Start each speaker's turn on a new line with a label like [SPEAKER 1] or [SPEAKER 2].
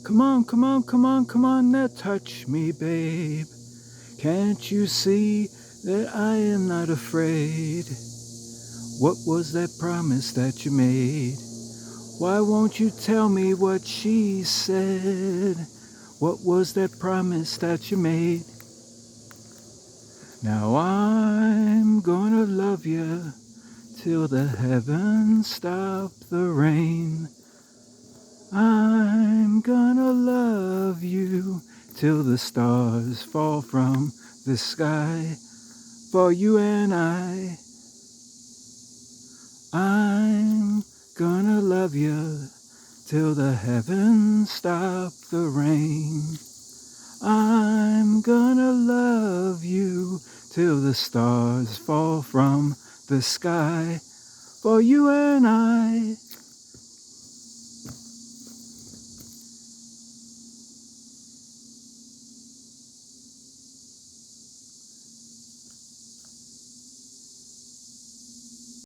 [SPEAKER 1] Come on, come on, come on, come on, now touch me, babe. Can't you see that I am not afraid? What was that promise that you made? Why won't you tell me what she said? What was that promise that you made? Now I'm gonna love you till the heavens stop the rain. I'm gonna love you till the stars fall from the sky. For you and I'm gonna love you till the heavens stop the rain. I'm gonna love you till the stars fall from the sky. For you and